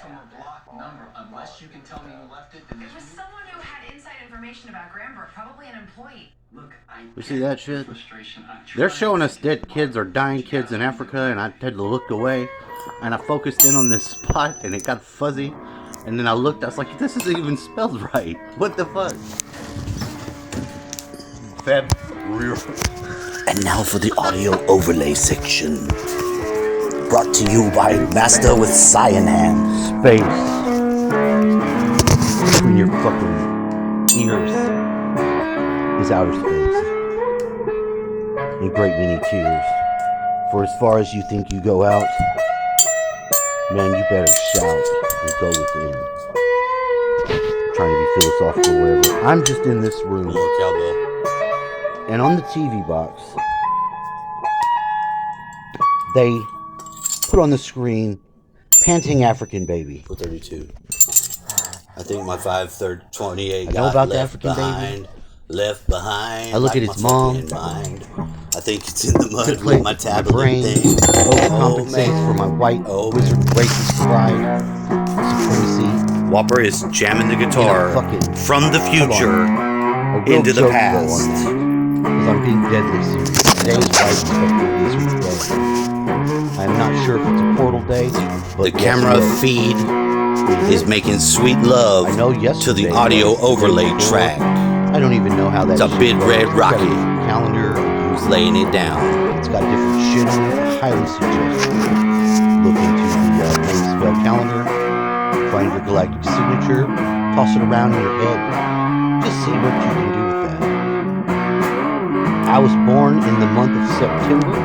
from a block number. Unless you can tell me who left it, then it was someone who had inside information about Granbrook, probably an employee. Look, You see that shit? They're showing us dead kids or dying kids in Africa, and I had to look away, and I focused in on this spot, and it got fuzzy, and then I looked, I was like, this isn't even spelled right. What the fuck? Feb. And now for the audio overlay section. Brought to you by Master with Cyan Hands. Space. Between your fucking ears is outer space. And great many tears. For as far as you think you go out, man, you better shout and go within. Trying to be philosophical or whatever. I'm just in this room. More cowbell. And on the TV box, they put on the screen Panting African Baby. For 32. I think my 5/28 I know got about the left African behind. Baby. Left behind. I look like at its my mom. fucking mind. I think it's in the mud Could with my my tablet brain thing. overcompensates for my white wizard racist pride, supremacy. Whopper is jamming the guitar fucking- from the future A real into the joke past. though on that, 'cause I'm being deadly serious. Today is white respectful wizard day. I'm not sure if it's a portal day, but The guess camera what? feed is making sweet love I know to yesterday the audio was the day overlay before. track. I don't even know how that It's a shit big works. red It's got a rocket. different calendar. Who's laying it down? It's got different shit on it. I highly suggest you look into the main spell calendar, find your galactic signature, toss it around in your head. Just see what you can do with that. I was born in the month of September.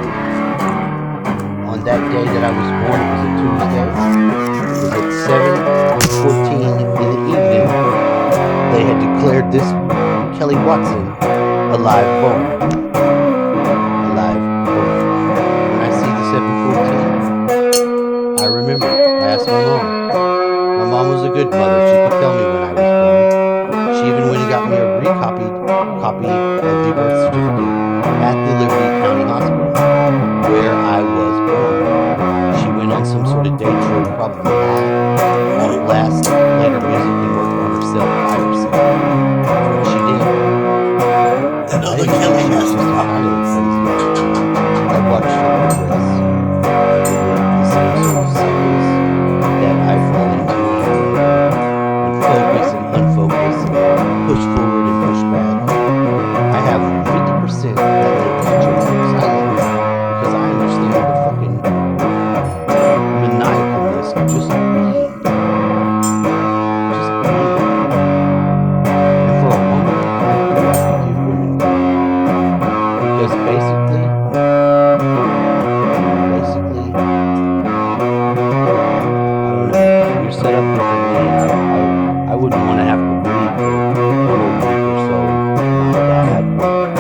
On that day that I was born, it was a Tuesday. It was at 7:14 in the evening. They had declared this Kelly Watson a live born. When I see the 7:14, I remember. I asked my mom. My mom was a good mother. She could tell me when I was born. She even went and got me a recopied copy of the birth certificate at the Liberty County Hospital, where I was born. She went on some sort of day trip, probably on last, played her music and worked on herself by herself. That's what she did. That I other didn't Kelly know has she was highly crazy. I watched her progress the same sort of cycles that I fall into and focus and unfocus and push forward and push back. I have 50% that live silent because I understand the fucking maniacalness of just being. Just being. And for a woman, I do have to give women credit. Because basically, I don't know, you're set up differently, and I wouldn't want to have to breathe for a little week or so while I had one.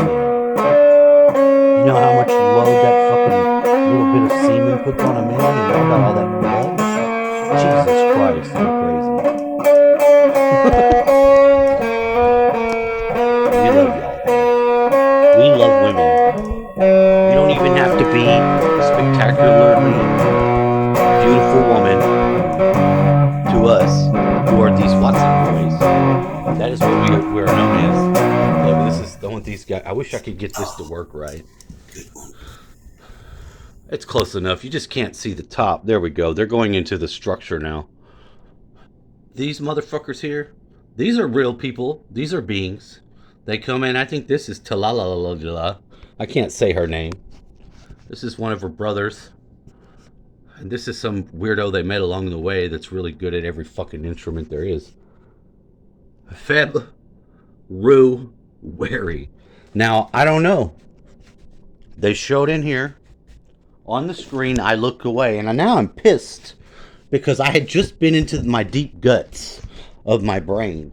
You know how much load that fucking little bit of semen puts on a man, and I got all that blood? Jesus Christ, I'm crazy. We love y'all. We love women. You don't even have to be a spectacularly beautiful woman to us who are these Watson boys. That is what we are known as. Look, this is the one these guys. I wish I could get this to work right. It's close enough. You just can't see the top. There we go. They're going into the structure now. These motherfuckers here, these are real people. These are beings. They come in. I think this is Talala. I can't say her name. This is one of her brothers. And this is some weirdo they met along the way that's really good at every fucking instrument there is. Feb Rue Wary. Now, I don't know. They showed in here. On the screen, I look away. And now I'm pissed. Because I had just been into my deep guts of my brain.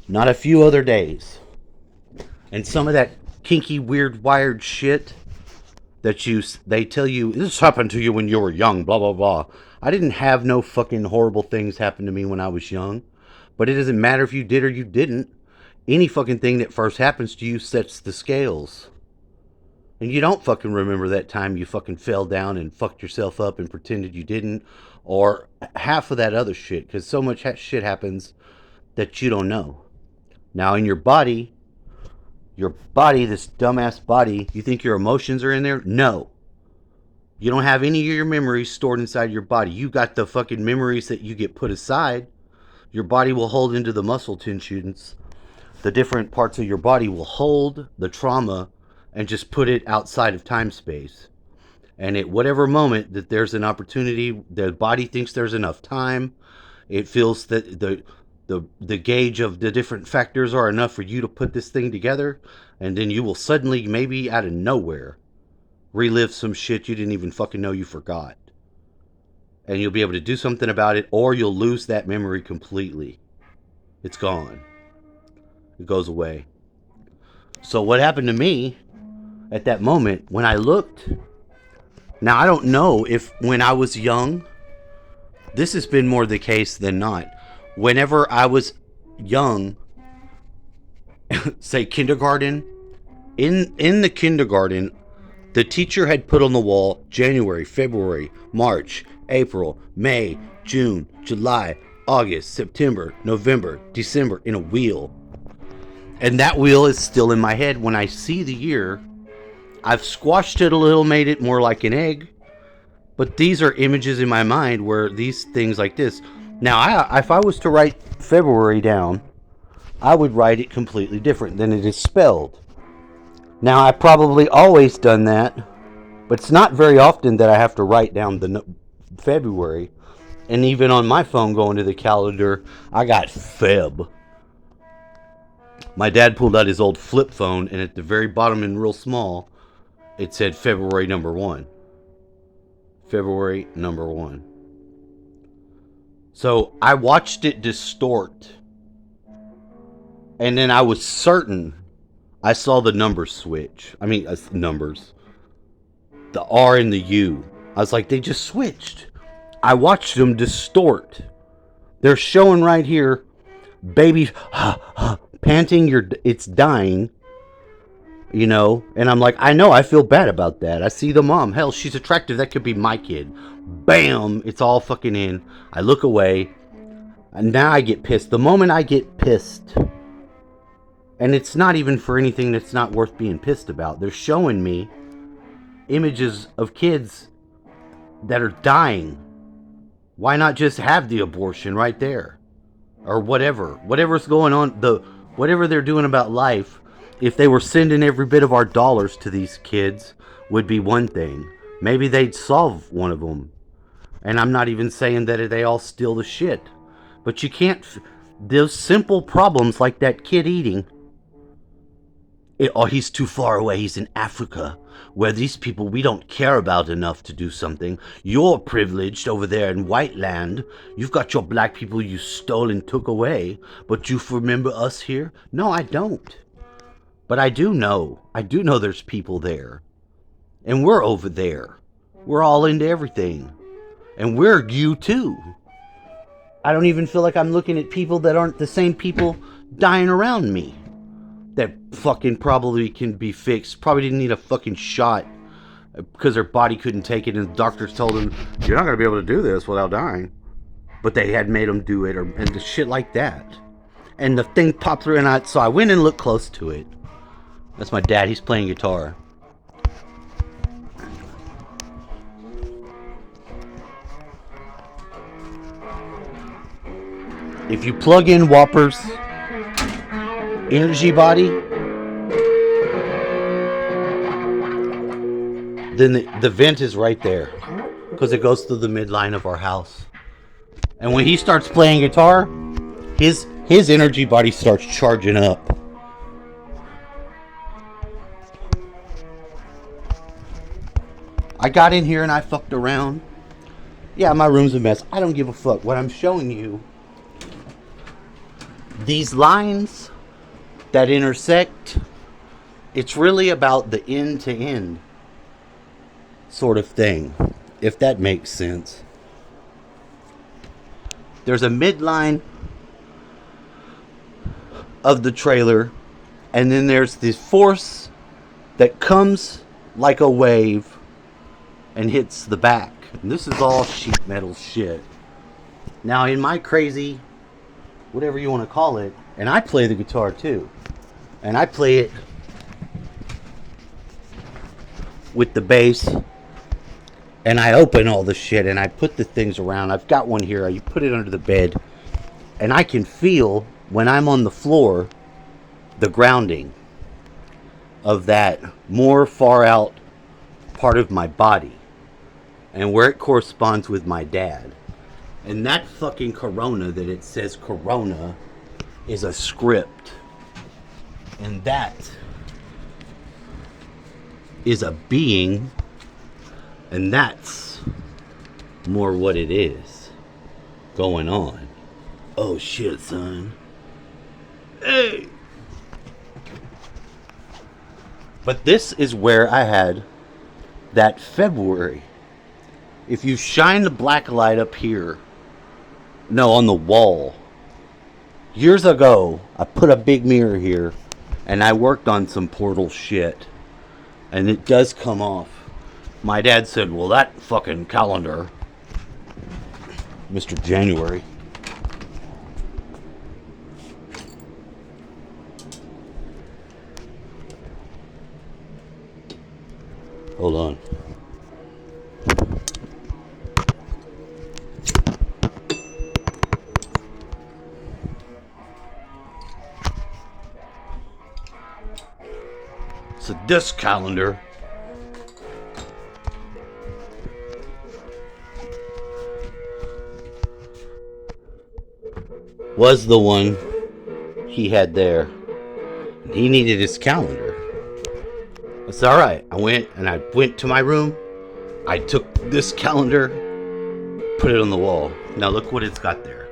Not a few other days. And some of that kinky, weird, wired shit that they tell you, this happened to you when you were young, blah, blah, blah. I didn't have no fucking horrible things happen to me when I was young. But it doesn't matter if you did or you didn't. Any fucking thing that first happens to you sets the scales. And you don't fucking remember that time you fucking fell down and fucked yourself up and pretended you didn't, or half of that other shit, because so much shit happens that you don't know. Now in your body, this dumbass body, you think your emotions are in there? No. You don't have any of your memories stored inside your body. You got the fucking memories that you get put aside. Your body will hold into the muscle tensions. The different parts of your body will hold the trauma and just put it outside of time space. And at whatever moment that there's an opportunity, the body thinks there's enough time. It feels that the gauge of the different factors are enough for you to put this thing together. And then you will suddenly, maybe out of nowhere, relive some shit you didn't even fucking know you forgot. And you'll be able to do something about it, or you'll lose that memory completely. It's gone. It goes away. So what happened to me at that moment when I looked, now I don't know if when I was young, this has been more the case than not. Whenever I was young, say kindergarten, in the kindergarten, the teacher had put on the wall January, February, March, April, May, June, July, August, September, November, December in a wheel. And that wheel is still in my head. When I see the year, I've squashed it a little, made it more like an egg. But these are images in my mind where these things like this. Now, if I was to write February down, I would write it completely different than it is spelled. Now, I've probably always done that, but it's not very often that I have to write down the February. And even on my phone going to the calendar, I got Feb. My dad pulled out his old flip phone, and at the very bottom in real small, it said February number 1. February number 1. So I watched it distort. And then I was certain I saw the numbers switch. I mean, numbers. The R and the U. I was like, they just switched. I watched them distort. They're showing right here, baby panting, it's dying. You know, and I'm like, I know, I feel bad about that. I see the mom. Hell, she's attractive. That could be my kid. Bam! It's all fucking in. I look away. And now I get pissed. The moment I get pissed, and it's not even for anything that's not worth being pissed about. They're showing me images of kids that are dying. Why not just have the abortion right there? Or whatever. Whatever's going on, whatever they're doing about life, if they were sending every bit of our dollars to these kids, would be one thing. Maybe they'd solve one of them. And I'm not even saying that they all steal the shit. But you can't... Those simple problems like that kid eating... he's too far away. He's in Africa, where these people we don't care about enough to do something. You're privileged over there in white land. You've got your black people you stole and took away. But you remember us here? No, I don't. But I do know. I do know there's people there. And we're over there. We're all into everything. And we're you too. I don't even feel like I'm looking at people that aren't the same people dying around me. That fucking probably can be fixed. Probably didn't need a fucking shot because their body couldn't take it, and the doctors told them, you're not going to be able to do this without dying. But they had made them do it, and the shit like that. And the thing popped through, and so I went and looked close to it. That's my dad. He's playing guitar. If you plug in Whopper's energy body, then the vent is right there, because it goes through the midline of our house. And when he starts playing guitar, his energy body starts charging up. I got in here and I fucked around. Yeah, my room's a mess. I don't give a fuck. What I'm showing you, these lines that intersect, it's really about the end to end sort of thing, if that makes sense. There's a midline of the trailer, and then there's this force that comes like a wave and hits the back. And this is all sheet metal shit. Now, in my crazy, whatever you want to call it, and I play the guitar too, and I play it with the bass, and I open all the shit and I put the things around. I've got one here. I put it under the bed, and I can feel when I'm on the floor the grounding of that more far out part of my body and where it corresponds with my dad. And that fucking Corona that it says Corona is a script. And that is a being. And that's more what it is going on. Oh shit, son. Hey! But this is where I had that February. If you shine the black light up here, no, on the wall. Years ago, I put a big mirror here and I worked on some portal shit. And it does come off. My dad said, well, that fucking calendar, Mr. January. Hold on. So this calendar was the one he had there. And he needed his calendar. It's alright. I went to my room. I took this calendar, put it on the wall. Now look what it's got there.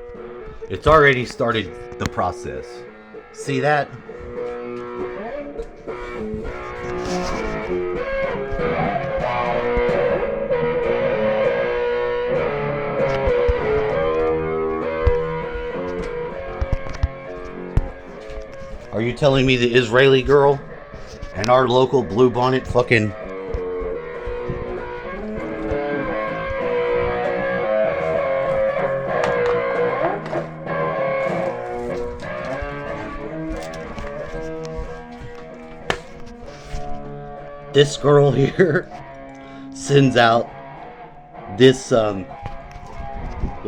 It's already started the process. See that? Are you telling me the Israeli girl and our local bluebonnet fucking... This girl here sends out this, well,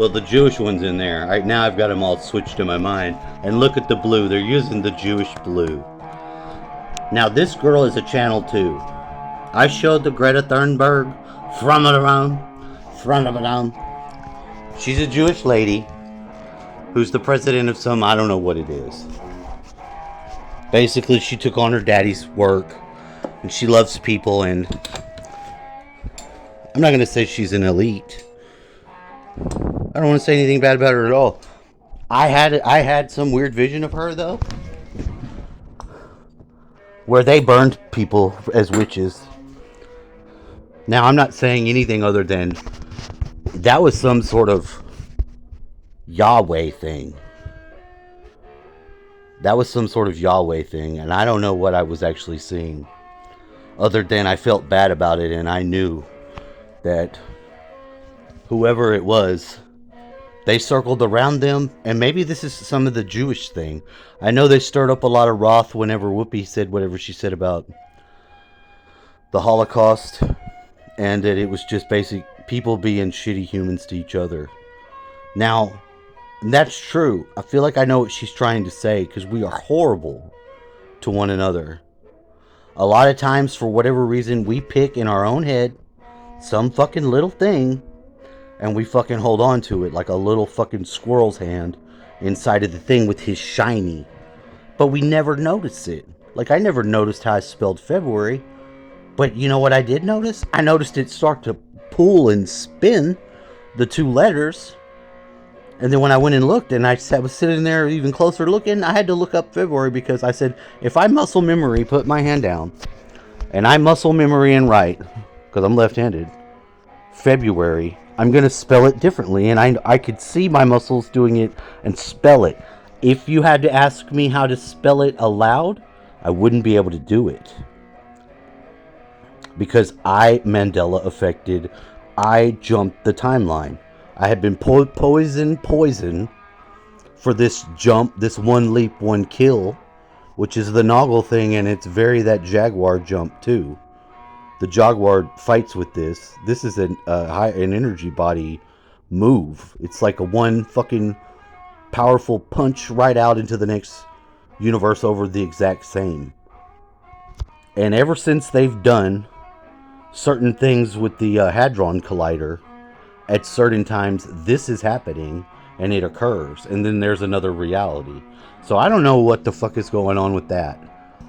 the Jewish one's in there. Right now I've got them all switched in my mind. And look at the blue. They're using the Jewish blue. Now this girl is a channel too. I showed the Greta Thunberg from around. She's a Jewish lady who's the president of some, I don't know what it is. Basically, she took on her daddy's work. And she loves people, and I'm not going to say she's an elite. I don't want to say anything bad about her at all. I had some weird vision of her, though, where they burned people as witches. Now, I'm not saying anything other than that was some sort of Yahweh thing. That was some sort of Yahweh thing, and I don't know what I was actually seeing. Other than I felt bad about it, and I knew that whoever it was, they circled around them, and maybe this is some of the Jewish thing. I know they stirred up a lot of wrath whenever Whoopi said whatever she said about the Holocaust, and that it was just basic people being shitty humans to each other. Now, that's true. I feel like I know what she's trying to say, because we are horrible to one another. A lot of times, for whatever reason, we pick in our own head some fucking little thing, and we fucking hold on to it like a little fucking squirrel's hand inside of the thing with his shiny. But we never notice it. Like, I never noticed how I spelled February. But you know what I did notice? I noticed it start to pull and spin the two letters. And then when I went and looked, and I was sitting there even closer looking, I had to look up February, because I said, if I muscle memory, put my hand down, and I muscle memory and write, because I'm left-handed, February, I'm going to spell it differently, and I could see my muscles doing it and spell it. If you had to ask me how to spell it aloud, I wouldn't be able to do it. because I Mandela affected. I jumped the timeline. I had been poisoned for this jump, this one leap, one kill, which is the Noggle thing, and it's very that Jaguar jump too. The Jaguar fights with this. This is an energy body move. It's like a one fucking powerful punch right out into the next universe over the exact same. And ever since they've done certain things with the Hadron Collider, at certain times this is happening and it occurs, and then there's another reality. So I don't know what the fuck is going on with that.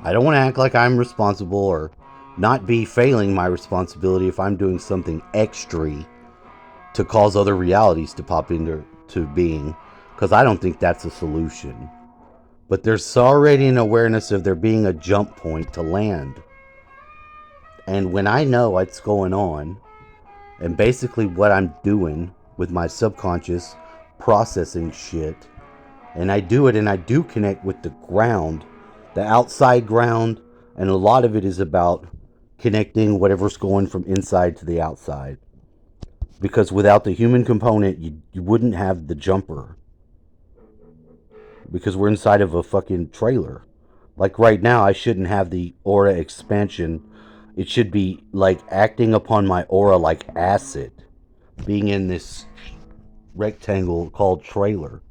I don't want to act like I'm responsible or not be failing my responsibility if I'm doing something extra to cause other realities to pop into being, because I don't think that's a solution. But there's already an awareness of there being a jump point to land. And when I know what's going on, and basically what I'm doing with my subconscious processing shit, and I do it and I do connect with the ground, the outside ground, and a lot of it is about connecting whatever's going from inside to the outside. Because without the human component, you wouldn't have the jumper. Because we're inside of a fucking trailer. Like right now, I shouldn't have the aura expansion. It should be like acting upon my aura like acid. Being in this rectangle called trailer.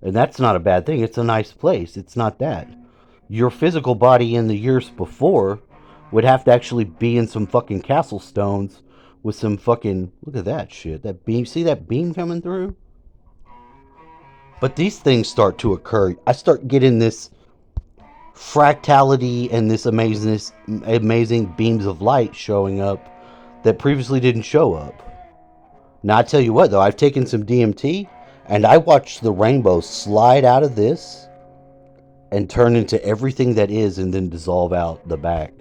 And that's not a bad thing. It's a nice place. It's not that. Your physical body in the years before would have to actually be in some fucking castle stones with some fucking... Look at that shit. That beam. See that beam coming through? But these things start to occur. I start getting this fractality and this amazing beams of light showing up that previously didn't show up. Now, I tell you what, though. I've taken some DMT, and I watched the rainbow slide out of this and turn into everything that is and then dissolve out the back.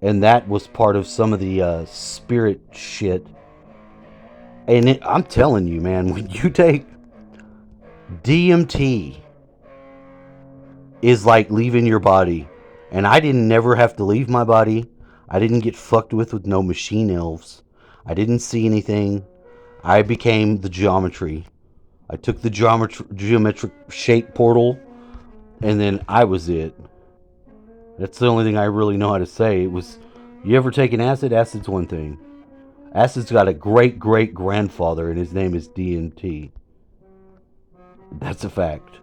And that was part of some of the spirit shit. And I'm telling you, man, when you take DMT, is like leaving your body. And I didn't never have to leave my body. I didn't get fucked with no machine elves. I didn't see anything. I became the geometry. I took the geometric shape portal, and then I was it. That's the only thing I really know how to say. It was, you ever taken acid? Acid's one thing. Acid's got a great grandfather, and his name is DMT. That's a fact.